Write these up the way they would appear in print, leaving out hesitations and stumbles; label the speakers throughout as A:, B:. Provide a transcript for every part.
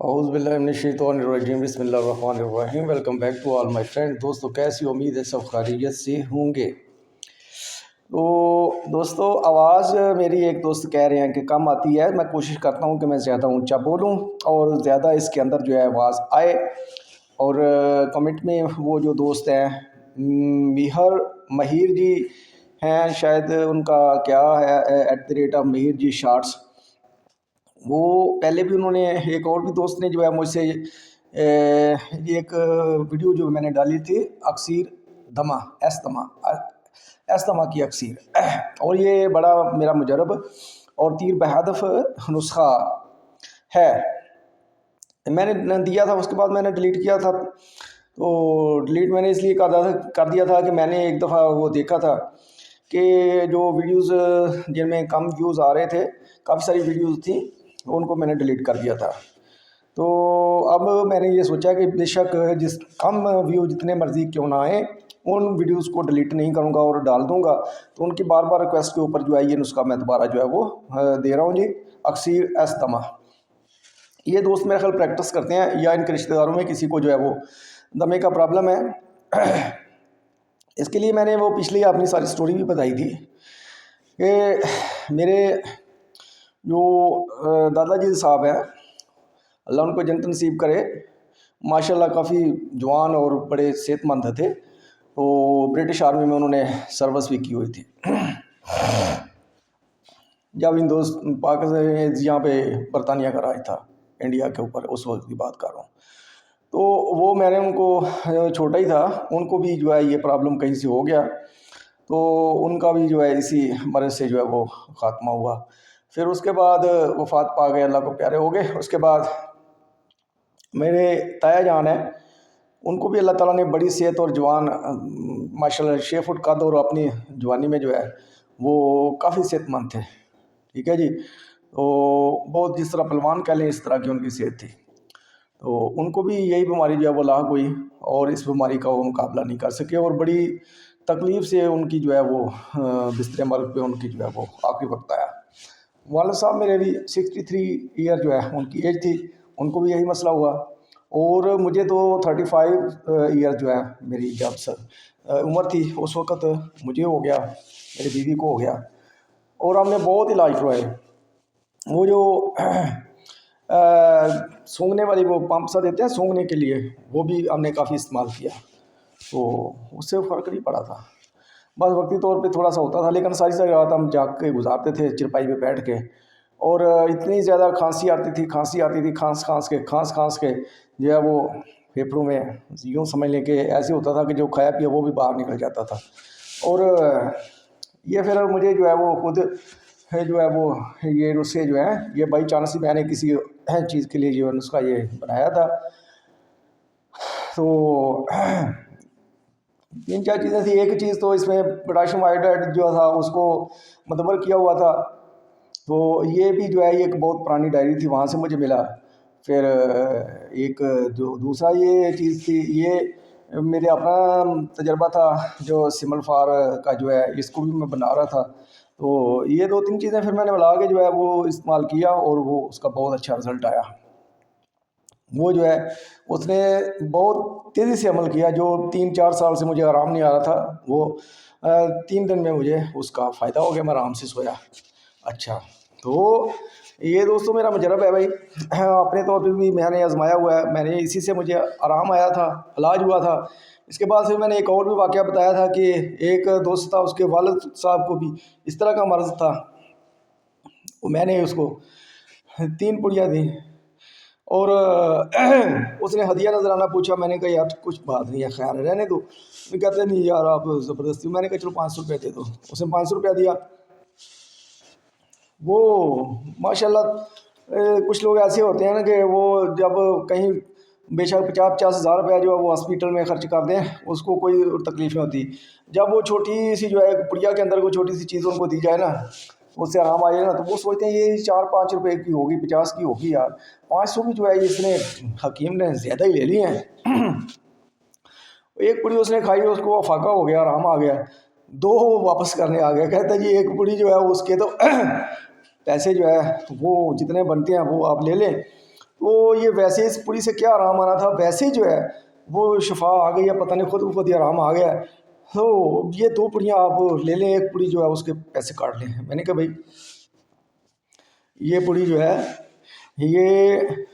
A: औज़ुबिल्लाहिमिनश्शैतानिर्रजीम बिस्मिल्लाहिर्रहमानिर्रहीम। Welcome back to all my friend. दोस्तों कैसी उम्मीद है सब खैरियत से होंगे। तो दोस्तों आवाज़ मेरी एक दोस्त कह रहे हैं कि कम आती है। मैं कोशिश करता हूँ कि मैं ज़्यादा ऊंचा बोलूँ और ज़्यादा इसके अंदर जो है आवाज़ आए। और कमेंट में वो जो दोस्त हैं मिहर महिर जी हैं, शायद उनका क्या है @महिर जी शार्ट्स, वो पहले भी उन्होंने एक और भी दोस्त ने जो है मुझसे ये एक वीडियो जो मैंने डाली थी अक्सीर दमा एस दमा एस दमा की अक्सीर, और ये बड़ा मेरा मुजरब और तीर बहदफ नुस्खा है। मैंने दिया था, उसके बाद मैंने डिलीट किया था। तो डिलीट मैंने इसलिए कर दिया था कि मैंने एक दफ़ा वो देखा था कि जो वीडियोस जिनमें कम व्यूज़ आ रहे थे, काफ़ी सारी वीडियोस थी, उनको मैंने डिलीट कर दिया था। तो अब मैंने ये सोचा कि बेशक जिस कम व्यू जितने मर्ज़ी क्यों ना आए, उन वीडियोस को डिलीट नहीं करूँगा और डाल दूँगा। तो उनकी बार बार रिक्वेस्ट के ऊपर जो है ये नुस्खा मैं दोबारा जो है वो दे रहा हूँ जी। अक्सीर एस दमा, ये दोस्त मेरा ख्याल प्रैक्टिस करते हैं या इनके रिश्तेदारों में किसी को जो है वो दमे का प्रॉब्लम है। इसके लिए मैंने वो पिछली अपनी सारी स्टोरी भी बताई थी कि मेरे जो दादाजी साहब हैं, अल्लाह उनको जन्नत नसीब करे, माशाल्लाह काफ़ी जवान और बड़े सेहतमंद थे। तो ब्रिटिश आर्मी में उन्होंने सर्विस भी की हुई थी। जब पाकिस्तान यहाँ पे बरतानिया का राज था इंडिया के ऊपर, उस वक्त की बात कर रहा हूँ। तो वो मैंने उनको, छोटा ही था, उनको भी जो है ये प्रॉब्लम कहीं से हो गया, तो उनका भी जो है इसी मर्ज़ से जो है वो ख़ात्मा हुआ। फिर उसके बाद वफ़ात पा गए, अल्लाह को प्यारे हो गए। उसके बाद मेरे ताया जान है, उनको भी अल्लाह ताला ने बड़ी सेहत और जवान माशाल्लाह 6 फुट कद, और अपनी जवानी में जो है वो काफ़ी सेहतमंद थे। ठीक है जी। तो बहुत जिस तरह पहलवान कह लें इस तरह की उनकी सेहत थी। तो उनको भी यही बीमारी जो है वो लाग हुई और इस बीमारी का वो मुकाबला नहीं कर सके और बड़ी तकलीफ़ से उनकी जो है वो बिस्तर मर्ग पे उनकी जो है वो आखिरी वक्त आया। वालिद साहब मेरे भी 63 ईयर जो है उनकी एज थी, उनको भी यही मसला हुआ। और मुझे तो 35 ईयर जो है मेरी जब उम्र थी उस वक़्त मुझे हो गया, मेरी बीवी को हो गया, और हमने बहुत इलाज करवाए। वो जो सूंघने वाली वो पंप सा देते हैं सूंघने के लिए, वो भी हमने काफ़ी इस्तेमाल किया, तो उससे फ़र्क नहीं पड़ा था। बस वक्ती तौर पे थोड़ा सा होता था, लेकिन सारी सारी रात हम जाग के गुजारते थे चारपाई पे बैठ के। और इतनी ज़्यादा खांसी आती थी, खांस खांस के जो है वो फेफड़ों में, यूँ समझ लें कि ऐसे होता था कि जो खाया पिया वो भी बाहर निकल जाता था। और ये फिर मुझे जो है वो खुद है जो है वो ये नुस्खे जो है ये बाई चांस ही मैंने किसी चीज़ के लिए जो है नुस्खा ये बनाया था। तो तीन चार चीज़ें थी। एक चीज़ तो इसमें पोटाशियम आयोडाइड जो था उसको मुतबर किया हुआ था, तो ये भी जो है ये एक बहुत पुरानी डायरी थी, वहाँ से मुझे मिला। फिर एक जो दूसरा ये चीज़ थी, ये मेरे अपना तजर्बा था जो सिमल फार का जो है इसको भी मैं बना रहा था। तो ये दो तीन चीज़ें फिर मैंने मिला के जो है वो इस्तेमाल किया और वो उसका बहुत अच्छा रिज़ल्ट आया। वो जो है उसने बहुत तेज़ी से अमल किया। जो 3-4 साल से मुझे आराम नहीं आ रहा था, वो 3 दिन में मुझे उसका फ़ायदा हो गया, मैं आराम से सोया। अच्छा, तो ये दोस्तों मेरा मुजरब है भाई। अपने तौर पे भी मैंने आजमाया हुआ है, मैंने इसी से मुझे आराम आया था, इलाज हुआ था। इसके बाद फिर मैंने एक और भी वाक़या बताया था कि एक दोस्त था, उसके वालिद साहब को भी इस तरह का मर्ज़ था। वो मैंने उसको 3 पुड़िया दी और उसने हदिया नजराना पूछा। मैंने कहा यार कुछ बात नहीं है, खैर रहने दो। वो कहते नहीं यार आप ज़बरदस्ती। मैंने कहा चलो 500 रुपये दे दो। उसने 500 रुपया दिया। वो माशाल्लाह कुछ लोग ऐसे होते हैं ना कि वो जब कहीं बेशक 50-50 हज़ार रुपया जो है वो हॉस्पिटल में खर्च कर दें, उसको कोई तकलीफ नहीं होती। जब वो छोटी सी जो है पुड़िया के अंदर कोई छोटी सी चीज़ उनको दी जाए ना, उससे आराम आ जाए ना, तो वो सोचते हैं ये 4-5 रुपये की होगी, 50 की होगी यार। 500 की जो है इसने हकीम ने ज़्यादा ही ले ली हैं। एक पुड़ी उसने खाई, उसको फाका हो गया, आराम आ गया। 2 वो वापस करने आ गया, कहता जी एक पुड़ी जो है उसके तो पैसे जो है वो जितने बनते हैं वो आप ले लें, तो ये वैसे इस पुड़ी से क्या आराम आना था, वैसे ही जो है वो शफा आ गई है, पता नहीं खुद ब खुद ही आराम आ गया है। तो ये 2 पुड़ियाँ आप ले लें, एक पुड़ी जो है उसके पैसे काट लें। मैंने कहा भाई ये पुड़ी जो है ये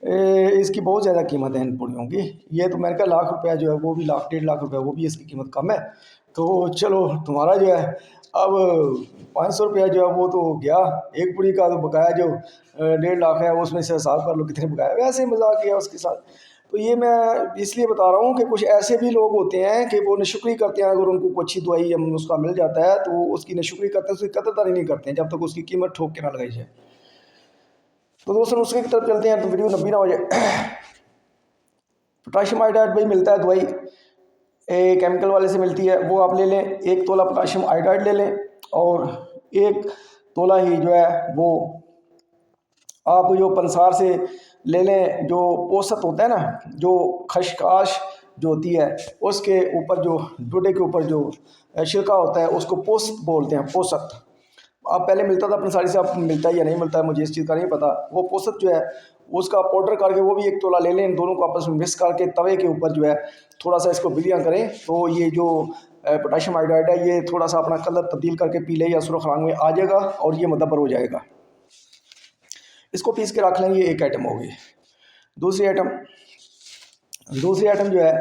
A: इसकी बहुत ज़्यादा कीमत है इन पुड़ियों की। ये तो मैंने कहा लाख रुपया जो है वो भी लाख 1.5 लाख रुपया, वो भी इसकी कीमत कम है। तो चलो तुम्हारा जो है अब 500 रुपया जो है वो तो गया, एक पुड़ी का तो बकाया जो 1.5 लाख है उसमें से हिसाब कर लो कितने बकाया। वैसे ही मजाक किया उसके साथ। तो ये मैं इसलिए बता रहा हूँ कि कुछ ऐसे भी लोग होते हैं कि वो नशुक्री करते हैं, अगर उनको कोई अच्छी दवाई या नुस्खा मिल जाता है तो उसकी नशुक्री करते हैं, उसकी कदरदारी नहीं करते हैं जब तक उसकी कीमत ठोक के ना लगाई जाए। तो दोस्तों उसकी तरफ चलते हैं तो वीडियो लंबी ना हो जाए। पोटाशियम आयोडाइड भाई मिलता है दवाई, केमिकल वाले से मिलती है, वो आप ले लें। 1 तोला पोटाशियम आयोडाइड ले लें और 1 तोला ही जो है वो आप जो पंसार से ले लें। जो पोसत होता है ना, जो खशखाश जो होती है उसके ऊपर जो डोडे के ऊपर जो छिलका होता है उसको पोसत बोलते हैं, पोसत। अब पहले मिलता था पंसारी से, अब मिलता है या नहीं मिलता है मुझे इस चीज़ का नहीं पता। वो पोसत जो है उसका पाउडर करके वो भी 1 तोला ले लें। इन दोनों को आपस में मिक्स करके तवे के ऊपर जो है थोड़ा सा इसको बिलियाँ करें तो ये जो पोटाशियम आयोडाइड है ये थोड़ा सा अपना कलर तब्दील करके पीले या सुर्ख रंग में आ जाएगा और ये मुदब्बर हो जाएगा। इसको पीस के रख लेंगे, एक आइटम होगी। दूसरी आइटम जो है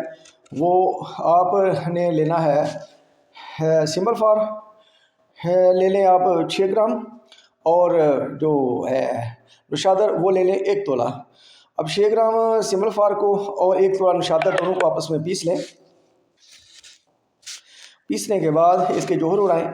A: वो आपने लेना है सिंबल फार है, ले लें आप 6 ग्राम। और जो है नुशादर वो ले लें 1 तोला। अब 6 ग्राम सिंबल फार को और 1 तोला नुशादर दोनों को आपस में पीस लें। पीसने के बाद इसके जोहर उड़ाएं,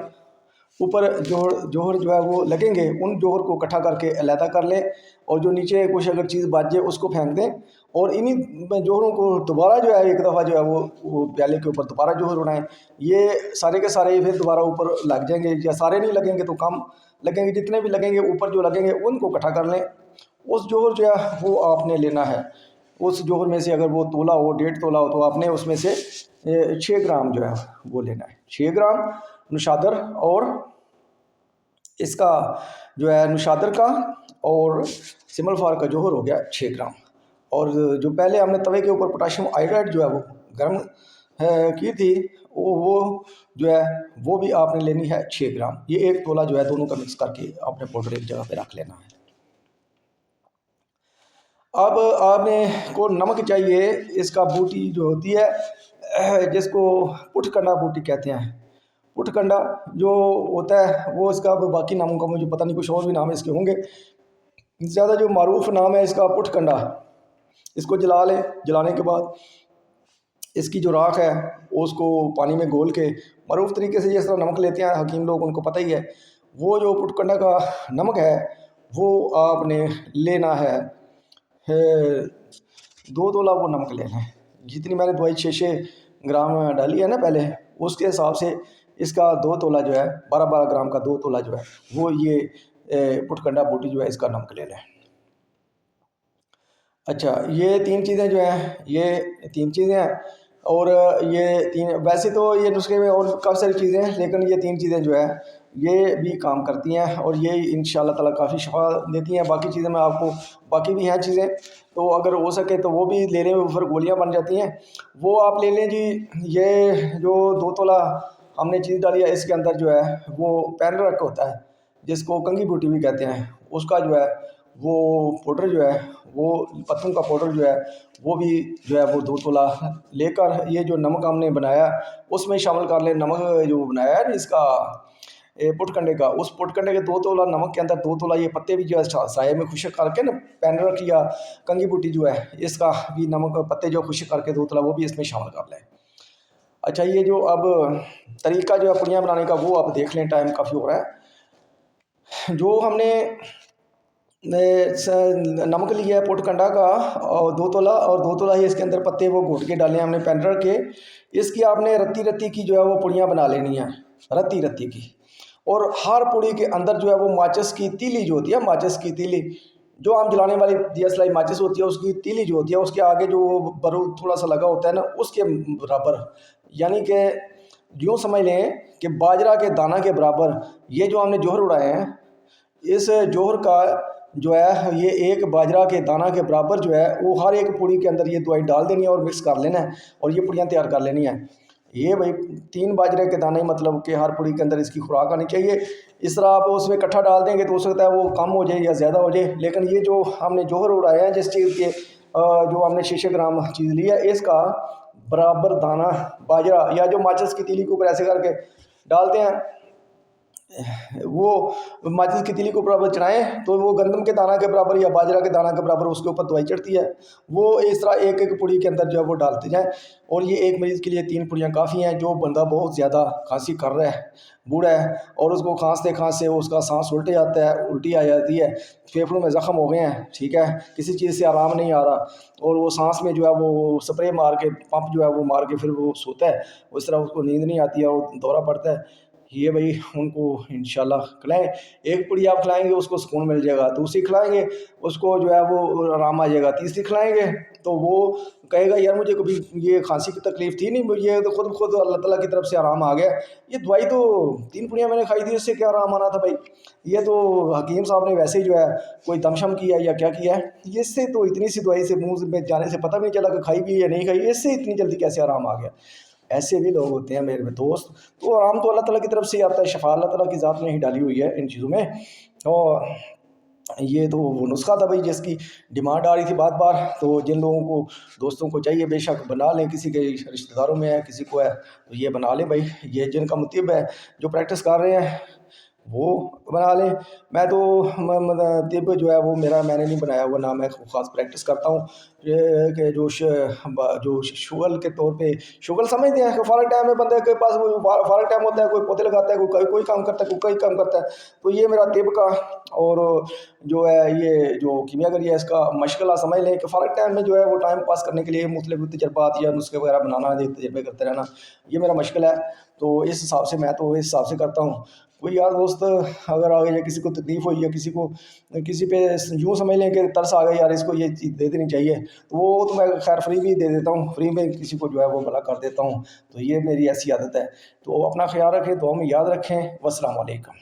A: ऊपर जोहर जो है वो लगेंगे, उन जोहर को इकट्ठा करके अलहदा कर लें और जो नीचे कुछ अगर चीज़ बच जाए उसको फेंक दें। और इन्हीं जोहरों को दोबारा जो है एक दफ़ा जो है वो प्याले के ऊपर दोबारा जोहर उड़ाएं। ये सारे के सारे फिर दोबारा ऊपर लग जाएंगे, या सारे नहीं लगेंगे तो कम लगेंगे, जितने भी लगेंगे ऊपर जो लगेंगे उनको इकट्ठा कर लें। उस जोहर जो है वो आपने लेना है, उस जोहर में से अगर वो तोला हो 1.5 तोला हो तो आपने उसमें से 6 ग्राम जो है वो लेना है। 6 ग्राम नुशादर और इसका जो है नुशादर का और सिमल फार का जोहर हो गया 6 ग्राम। और जो पहले हमने तवे के ऊपर पोटाशियम आयोडाइड जो है वो गर्म की थी वो जो है वो भी आपने लेनी है 6 ग्राम। ये 1 तोला जो है दोनों का मिक्स करके आपने पाउडर एक जगह पे रख लेना है। अब आपने को नमक चाहिए, इसका बूटी जो होती है जिसको पुटकंडा बूटी कहते हैं। पुटकंडा जो होता है वो इसका बाकी नामों का मुझे पता नहीं, कुछ और भी नाम इसके होंगे। ज़्यादा जो मारूफ नाम है इसका पुटकंडा। इसको जला लें, जलाने के बाद इसकी जो राख है उसको पानी में घोल के मारूफ तरीके से जिस तरह नमक लेते हैं हकीम लोग, उनको पता ही है। वो जो पुटकंडा का नमक है वो आपने लेना है 2 तोला वो नमक ले लें। जितनी मैंने दवाई 6 ग्राम डाली है ना पहले, उसके हिसाब से इसका 2 तोला जो है 12 ग्राम का 2 तोला जो है वो ये पुटकंडा बूटी जो है इसका नमक ले लें। अच्छा, ये 3 चीज़ें जो हैं, ये 3 चीज़ें हैं। और ये 3 वैसे तो ये नुस्खे में और काफ़ी सारी चीज़ें हैं, लेकिन ये 3 चीज़ें जो है ये भी काम करती हैं और ये इंशाल्लाह ताला काफ़ी शफा देती हैं। बाकी चीज़ें मैं आपको, बाकी भी हैं चीज़ें, तो अगर हो सके तो वो भी ले लें, वो फिर गोलियाँ बन जाती हैं, वो आप ले लें जी। ये जो 2 तोला हमने चीज़ डाली है इसके अंदर जो है वो पैनरक होता है जिसको कंघी बूटी भी कहते हैं, उसका जो है वो पाउडर जो है वो पत्तों का पाउडर जो है वो भी जो है वो 2 तोला लेकर ये जो नमक हमने बनाया उसमें शामिल कर लें। नमक जो बनाया है ना इसका पुटकंडे का, उस पुटकंडे के 2 तोला नमक के अंदर 2 तोला ये पत्ते भी जो है साये में खुश्क करके ना, पैनरक या कंघी बूटी जो है इसका भी नमक पत्ते जो खुश्क करके 2 तोला वो भी इसमें शामिल कर लें। अच्छा, ये जो अब तरीका जो है पुड़ियाँ बनाने का वो आप देख लें, टाइम काफ़ी हो रहा है। जो हमने नमक लिया है पुटकंडा का और 2 तोला, और 2 तोला ही इसके अंदर पत्ते वो घोट के डाले हमने पैनरक के। इसकी आपने रत्ती रत्ती की जो है वो पुड़ियाँ बना लेनी है, रत्ती रत्ती की। और हर पुड़ी के अंदर जो है वो माचिस की तीली जो होती है, माचिस की तीली जो आम जलाने वाली दिया सलाई माचिस होती है, उसकी तीली जो होती है उसके आगे जो बारूद थोड़ा सा लगा होता है ना, उसके बराबर, यानी कि यूँ समझ लें कि बाजरा के दाना के बराबर ये जो हमने जोहर उड़ाए हैं, इस जोहर का जो है ये एक बाजरा के दाना के बराबर जो है वो हर एक पूड़ी के अंदर ये दवाई डाल देनी है और मिक्स कर लेना है और ये पूड़ियाँ तैयार कर लेनी है। ये भाई 3 बाजरे के दाने मतलब कि हर पूड़ी के अंदर इसकी खुराक आनी चाहिए। इस तरह आप उसमें इकट्ठा डाल देंगे तो हो सकता है वो कम हो जाए या ज़्यादा हो जाए, लेकिन ये जो हमने जोहर उड़ाया है जिस चीज़ के जो हमने 600 ग्राम चीज़ ली है इसका बराबर दाना बाजरा या जो माचिस की तीली के ऊपर ऐसे करके डालते हैं, वो माचिस की तीली को बराबर चढ़ाएं तो वो गंदम के दाना के बराबर या बाजरा के दाना के बराबर उसके ऊपर दवाई चढ़ती है। वो इस तरह एक एक पुड़ी के अंदर जो है वो डालते जाएं और ये एक मरीज़ के लिए 3 पुड़ियाँ काफ़ी हैं। जो बंदा बहुत ज़्यादा खांसी कर रहा है, बूढ़ा है और उसको खांसते खांसते उसका सांस उल्टे जाता है, उल्टी आ जाती है, फेफड़ों में ज़ख्म हो गए हैं, ठीक है, किसी चीज़ से आराम नहीं आ रहा और वो सांस में जो है वो स्प्रे मार के पंप जो है वो मार के फिर वो सोता है, उस तरह उसको नींद नहीं आती है और दौरा पड़ता है। ये भाई उनको इंशाल्लाह खिलाएं। एक पुड़ी आप खिलाएंगे उसको सुकून मिल जाएगा, दूसरी खिलाएंगे उसको जो है वो आराम आ जाएगा, तीसरी खिलाएंगे तो वो कहेगा यार मुझे कभी ये खांसी की तकलीफ थी नहीं, ये तो खुद अल्लाह ताला की तरफ से आराम आ गया। ये दवाई तो 3 पुड़ियाँ मैंने खाई थी, इससे क्या आराम आना था भाई, ये तो हकीम साहब ने वैसे ही जो है कोई दमशम किया या क्या किया है, ये इससे तो इतनी सी दवाई से मुंह में जाने से पता भी नहीं चला कि खाई भी या नहीं खाई, इससे इतनी जल्दी कैसे आराम आ गया। ऐसे भी लोग होते हैं मेरे दोस्त। तो आराम तो अल्लाह ताला की तरफ से ही आता है, शफ़ा अल्लाह ताला की ज़ात ने ही डाली हुई है इन चीज़ों में। और ये तो वो नुस्खा था भाई जिसकी डिमांड आ रही थी बार बार, तो जिन लोगों को दोस्तों को चाहिए बेशक बना लें, किसी के रिश्तेदारों में है किसी को है तो ये बना लें भाई, ये जिनका मुतीब है जो प्रैक्टिस कर रहे हैं वो बना लें। मैं तो मतलब तिब जो है वो मेरा मैंने नहीं बनाया हुआ, ना मैं ख़ास प्रैक्टिस करता हूँ। ये कि जो शुगल के तौर पे शुगल समझते हैं कि फ़ारग टाइम में बंदे के पास फ़ारग टाइम होता है, कोई पौधे लगाता है, कोई काम करता है, कोई काम करता है। तो ये मेरा तिब का और जो है ये जो कीमियागरी है इसका मशगला समझ लें कि फ़ारग टाइम में जो है वो टाइम पास करने के लिए मुख्तलिफ तजर्बात या नुस्खे वगैरह बनाना, तजर्बे करते रहना, ये मेरा मशगला है। तो इस हिसाब से मैं तो इस हिसाब से करता हूँ। कोई यार दोस्त अगर आ गया या किसी को तकलीफ़ हुई या किसी पे यूँ समझ लें कि तरस आ गया यार इसको ये चीज़ दे देनी चाहिए, तो वो तो मैं खैर फ्री भी दे देता हूँ, फ्री में किसी को जो है वो भला कर देता हूँ। तो ये मेरी ऐसी आदत है। तो अपना ख्याल रखें, दुआ में याद रखें। वस्सलाम वालेकुम।